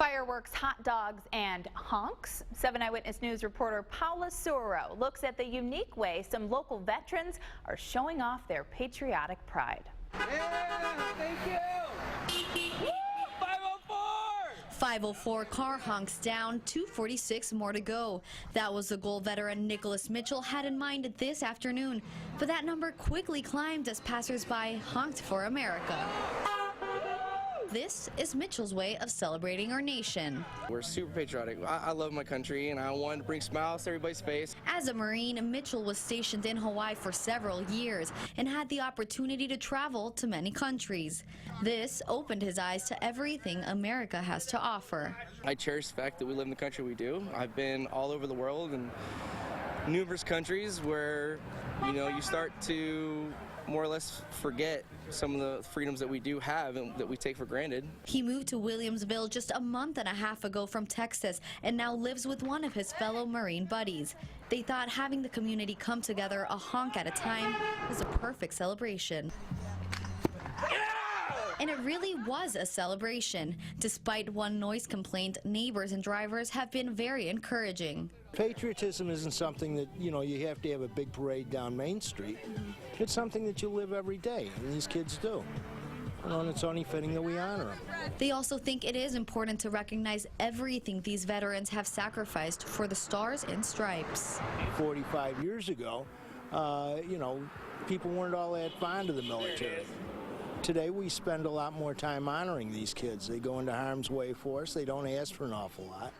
Fireworks, hot dogs, and honks. 7 Eyewitness News reporter Paula Suro looks at the unique way some local veterans are showing off their patriotic pride. Yeah, thank you. 504 car honks down, 246 more to go. That was the goal veteran Nicholas Mitchell had in mind this afternoon. But that number quickly climbed as passersby honked for America. This is Mitchell's way of celebrating our nation. We're super patriotic. I love my country, and I wanted to bring smiles to everybody's face. As a Marine, Mitchell was stationed in Hawaii for several years and had the opportunity to travel to many countries. This opened his eyes to everything America has to offer. I cherish the fact that we live in the country we do. I've been all over the world and numerous countries where, you start to more or less forget some of the freedoms that we do have and that we take for granted. He moved to Williamsville just a month and a half ago from Texas and now lives with one of his fellow Marine buddies. They thought having the community come together a honk at a time was a perfect celebration. And it really was a celebration. Despite one noise complaint, neighbors and drivers have been very encouraging. Patriotism isn't something that, you have to have a big parade down Main Street. It's something that you live every day, and these kids do. And it's only fitting that we honor them. They also think it is important to recognize everything these veterans have sacrificed for the Stars and Stripes. 45 years ago, people weren't all that fond of the military. Today we spend a lot more time honoring these kids. They go into harm's way for us. They don't ask for an awful lot.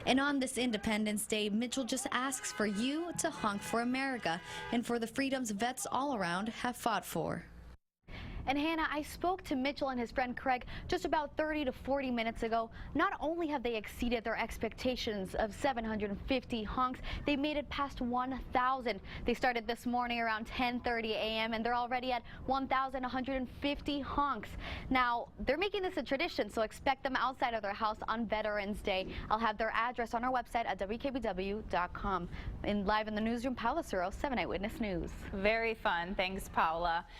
And on this Independence Day, Mitchell just asks for you to honk for America and for the freedoms vets all around have fought for. And Hannah, I spoke to Mitchell and his friend Craig just about 30 to 40 minutes ago. Not only have they exceeded their expectations of 750 honks, they made it past 1,000. They started this morning around 10:30 a.m. and they're already at 1,150 honks. Now, they're making this a tradition, so expect them outside of their house on Veterans Day. I'll have their address on our website at WKBW.com. And live in the newsroom, Paula Suro, 7 Eyewitness News. Very fun. Thanks, Paula.